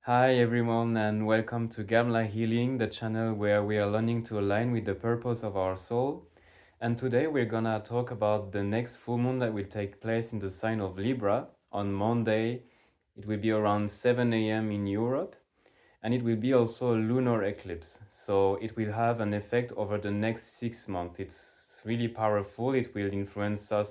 Hi everyone and welcome to Gamla Healing, the channel where we are learning to align with the purpose of our soul. And today we're gonna talk about the next full moon that will take place in the sign of Libra on Monday. It will be around 7 a.m. in Europe, and it will be also a lunar eclipse. So it will have an effect over the next 6 months. It's really powerful. It will influence us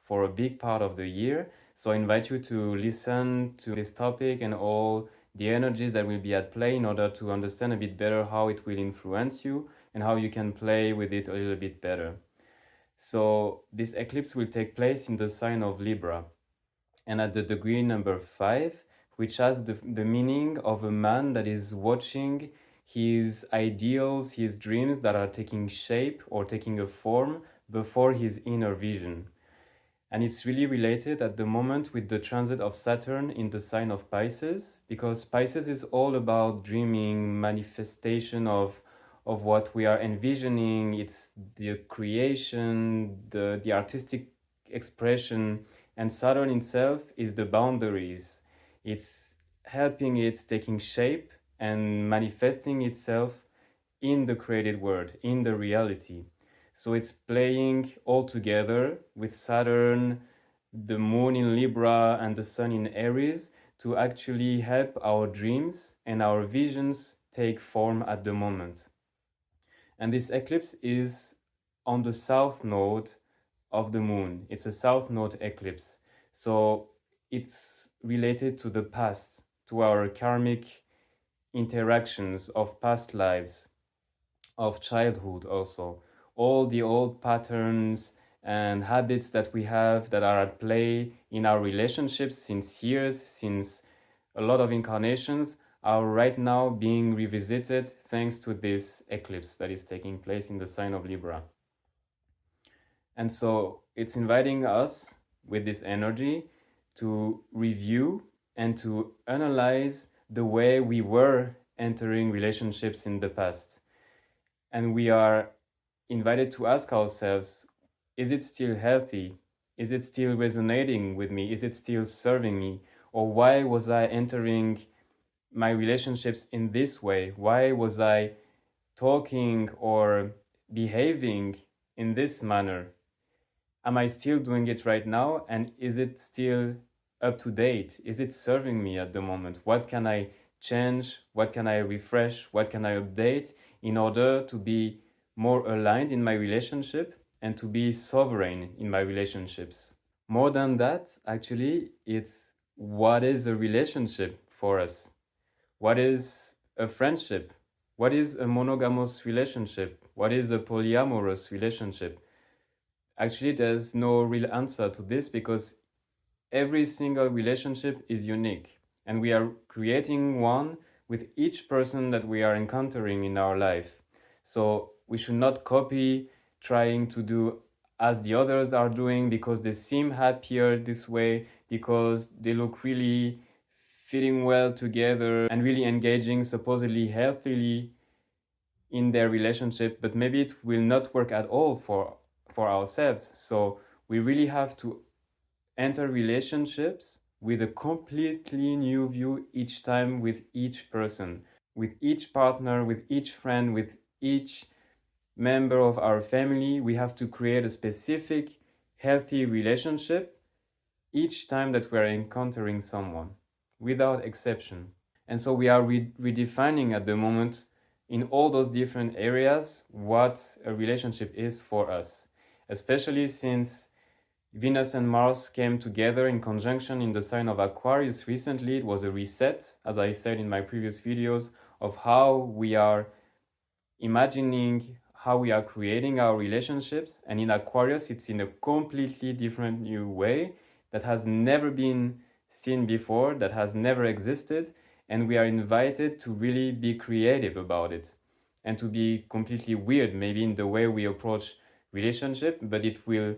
for a big part of the year. So I invite you to listen to this topic and all the energies that will be at play in order to understand a bit better how it will influence you and how you can play with it a little bit better. So this eclipse will take place in the sign of Libra and at the degree number 5, which has the meaning of a man that is watching his ideals, his dreams that are taking shape or taking a form before his inner vision. And it's really related at the moment with the transit of Saturn in the sign of Pisces, because Pisces is all about dreaming, manifestation of what we are envisioning. It's the creation, the artistic expression, and Saturn itself is the boundaries. It's helping it taking shape and manifesting itself in the created world, in the reality. So it's playing all together with Saturn, the moon in Libra, and the sun in Aries to actually help our dreams and our visions take form at the moment. And this eclipse is on the south node of the moon. It's a south node eclipse. So it's related to the past, to our karmic interactions of past lives, of childhood also. All the old patterns and habits that we have that are at play in our relationships since years, since a lot of incarnations, are right now being revisited thanks to this eclipse that is taking place in the sign of Libra. And so it's inviting us with this energy to review and to analyze the way we were entering relationships in the past. And we are invited to ask ourselves, is it still healthy? Is it still resonating with me? Is it still serving me? Or why was I entering my relationships in this way? Why was I talking or behaving in this manner? Am I still doing it right now? And is it still up to date? Is it serving me at the moment? What can I change? What can I refresh? What can I update in order to be more aligned in my relationship and to be sovereign in my relationships? More than that, actually, it's what is a relationship for us? What is a friendship? What is a monogamous relationship? What is a polyamorous relationship? Actually, there's no real answer to this because every single relationship is unique and we are creating one with each person that we are encountering in our life. So we should not copy trying to do as the others are doing because they seem happier this way, because they look really fitting well together and really engaging supposedly healthily in their relationship, but maybe it will not work at all for ourselves. So we really have to enter relationships with a completely new view each time with each person, with each partner, with each friend, with each member of our family. We have to create a specific healthy relationship each time that we are encountering someone, without exception. And so we are redefining at the moment in all those different areas what a relationship is for us, especially since Venus and Mars came together in conjunction in the sign of Aquarius recently. It was a reset, as I said in my previous videos, of how we are imagining, how we are creating our relationships. And in Aquarius, it's in a completely different new way that has never been seen before, that has never existed. And we are invited to really be creative about it and to be completely weird, maybe in the way we approach relationship, but it will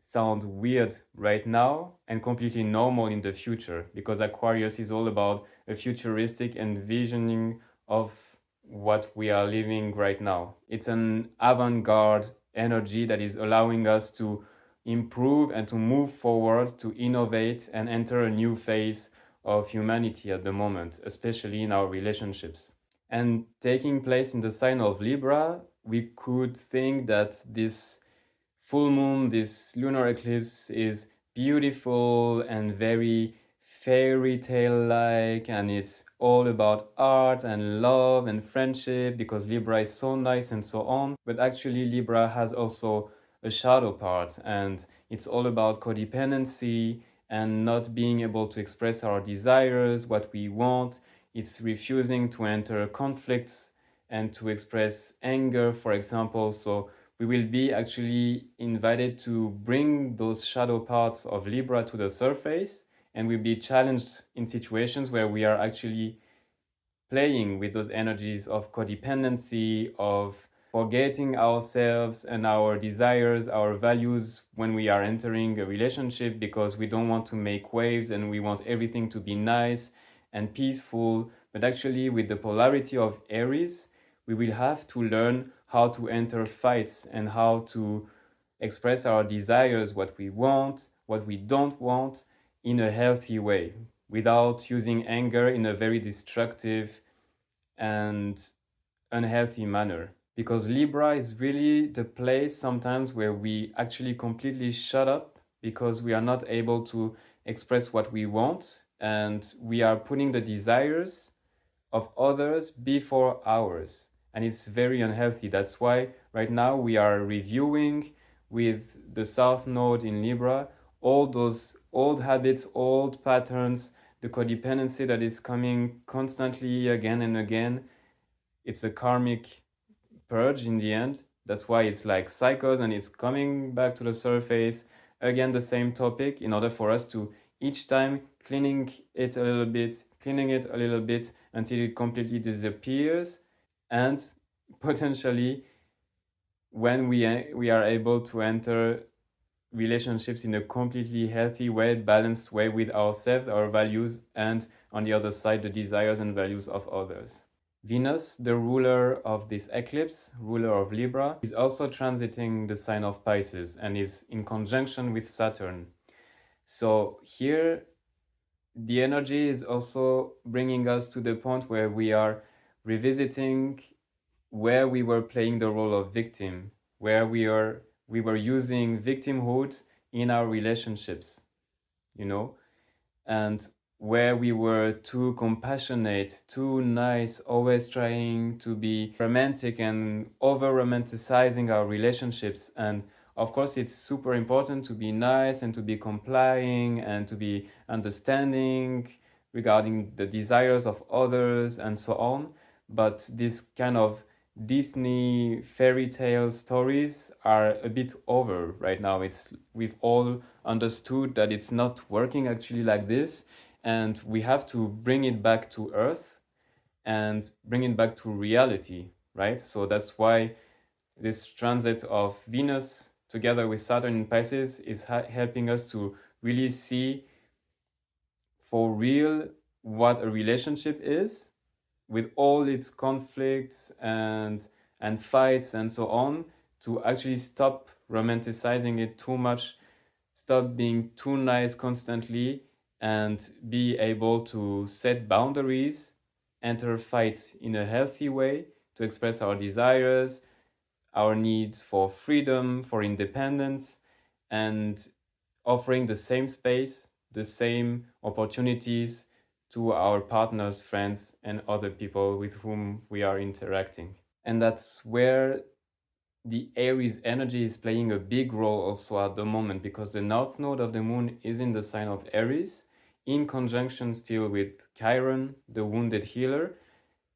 sound weird right now and completely normal in the future, because Aquarius is all about a futuristic envisioning of what we are living right now. It's an avant-garde energy that is allowing us to improve and to move forward, to innovate and enter a new phase of humanity at the moment, especially in our relationships. And taking place in the sign of Libra, we could think that this full moon, this lunar eclipse, is beautiful and very fairy tale like, and it's all about art and love and friendship because Libra is so nice and so on. But actually, Libra has also a shadow part, and it's all about codependency and not being able to express our desires, what we want. It's refusing to enter conflicts and to express anger, for example. So we will be actually invited to bring those shadow parts of Libra to the surface, and we'll be challenged in situations where we are actually playing with those energies of codependency, of forgetting ourselves and our desires, our values when we are entering a relationship because we don't want to make waves and we want everything to be nice and peaceful. But actually, with the polarity of Aries, we will have to learn how to enter fights and how to express our desires, what we want, what we don't want, in a healthy way without using anger in a very destructive and unhealthy manner. Because Libra is really the place sometimes where we actually completely shut up because we are not able to express what we want and we are putting the desires of others before ours. And it's very unhealthy. That's why right now we are reviewing with the South Node in Libra all those old habits, old patterns, the codependency that is coming constantly again and again. It's a karmic purge in the end. That's why it's like cycles and it's coming back to the surface. Again, the same topic in order for us to each time cleaning it a little bit, cleaning it a little bit until it completely disappears. And potentially, when we are able to enter relationships in a completely healthy way, balanced way with ourselves, our values, and on the other side, the desires and values of others. Venus, the ruler of this eclipse, ruler of Libra, is also transiting the sign of Pisces and is in conjunction with Saturn. So here, the energy is also bringing us to the point where we are revisiting where we were playing the role of victim, where we were using victimhood in our relationships, you know, and where we were too compassionate, too nice, always trying to be romantic and over romanticizing our relationships. And of course, it's super important to be nice and to be complying and to be understanding regarding the desires of others and so on. But this kind of Disney fairy tale stories are a bit over right now. We've all understood that it's not working actually like this, and we have to bring it back to earth and bring it back to reality, right? So that's why this transit of Venus together with Saturn in Pisces is helping us to really see for real what a relationship is with all its conflicts and fights and so on, to actually stop romanticizing it too much, stop being too nice constantly, and be able to set boundaries, enter fights in a healthy way to express our desires, our needs for freedom, for independence, and offering the same space, the same opportunities to our partners, friends, and other people with whom we are interacting. And that's where the Aries energy is playing a big role also at the moment, because the north node of the moon is in the sign of Aries, in conjunction still with Chiron, the wounded healer,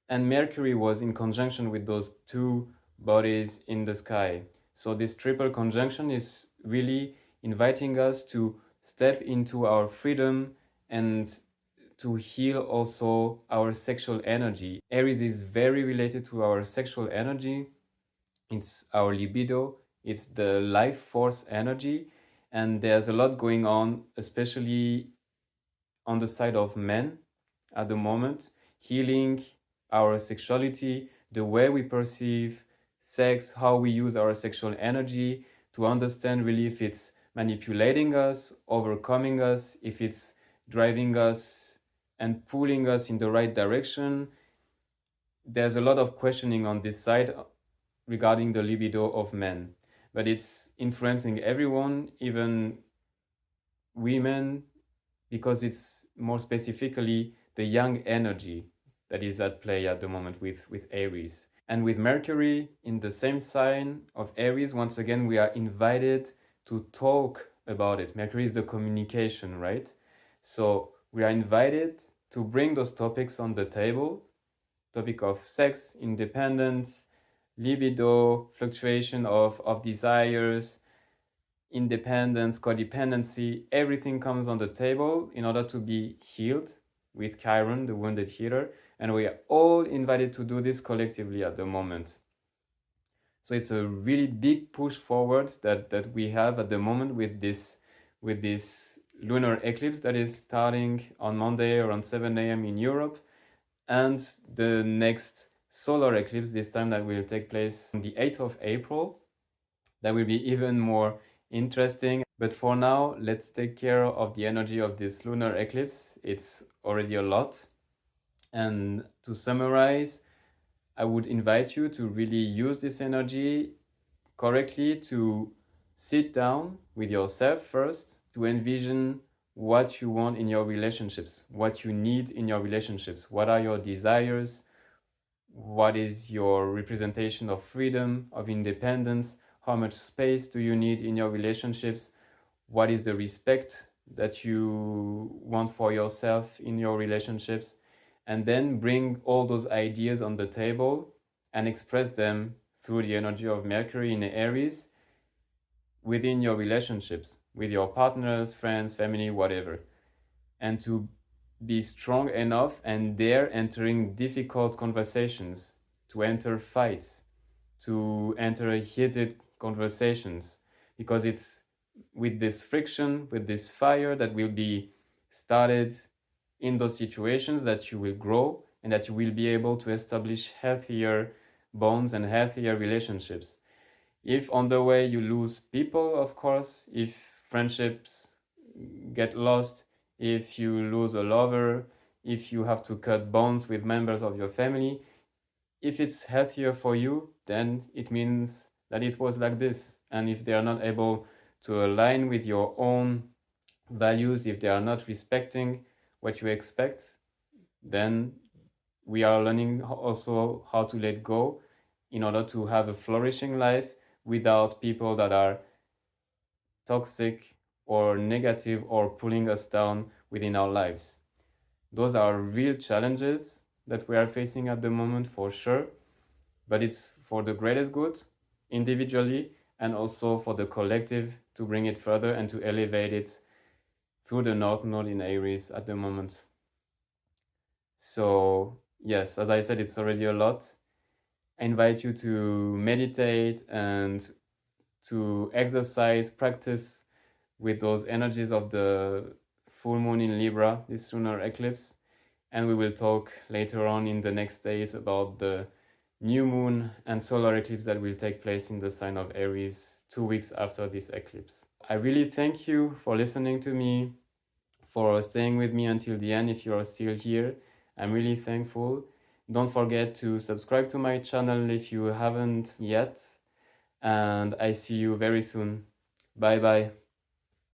and Mercury was in conjunction with those two bodies in the sky. So this triple conjunction is really inviting us to step into our freedom and to heal also our sexual energy. Aries is very related to our sexual energy. It's our libido, it's the life force energy, and there's a lot going on, especially on the side of men at the moment, healing our sexuality, the way we perceive sex, how we use our sexual energy, to understand really if it's manipulating us, overcoming us, if it's driving us and pulling us in the right direction. There's a lot of questioning on this side regarding the libido of men, but it's influencing everyone, even women, because it's more specifically the yang energy that is at play at the moment with Aries. And with Mercury in the same sign of Aries, once again, we are invited to talk about it. Mercury is the communication, right? So we are invited to bring those topics on the table. Topic of sex, independence, libido, fluctuation of desires, independence, codependency, everything comes on the table in order to be healed with Chiron, the wounded healer, and we are all invited to do this collectively at the moment. So it's a really big push forward that we have at the moment with this lunar eclipse that is starting on Monday around 7 a.m. in Europe, and the next solar eclipse, this time that will take place on the 8th of April. That will be even more interesting. But for now, let's take care of the energy of this lunar eclipse. It's already a lot. And to summarize, I would invite you to really use this energy correctly, to sit down with yourself first, to envision what you want in your relationships, what you need in your relationships, what are your desires, what is your representation of freedom, of independence, how much space do you need in your relationships, what is the respect that you want for yourself in your relationships, and then bring all those ideas on the table and express them through the energy of Mercury in Aries within your relationships with your partners, friends, family, whatever, and to be strong enough and dare entering difficult conversations, to enter fights, to enter heated conversations, because it's with this friction, with this fire that will be started in those situations that you will grow and that you will be able to establish healthier bonds and healthier relationships. If on the way you lose people, of course, if friendships get lost, if you lose a lover, if you have to cut bonds with members of your family, if it's healthier for you, then it means that it was like this. And if they are not able to align with your own values, if they are not respecting what you expect, then we are learning also how to let go in order to have a flourishing life without people that are toxic or negative or pulling us down within our lives. Those are real challenges that we are facing at the moment, for sure, but it's for the greatest good individually and also for the collective to bring it further and to elevate it through the North Node in Aries at the moment. So yes, as I said, it's already a lot. I invite you to meditate and to exercise, practice with those energies of the full moon in Libra, this lunar eclipse. And we will talk later on in the next days about the new moon and solar eclipse that will take place in the sign of Aries 2 weeks after this eclipse. I really thank you for listening to me, for staying with me until the end. If you are still here, I'm really thankful. Don't forget to subscribe to my channel if you haven't yet, and I see you very soon. Bye bye.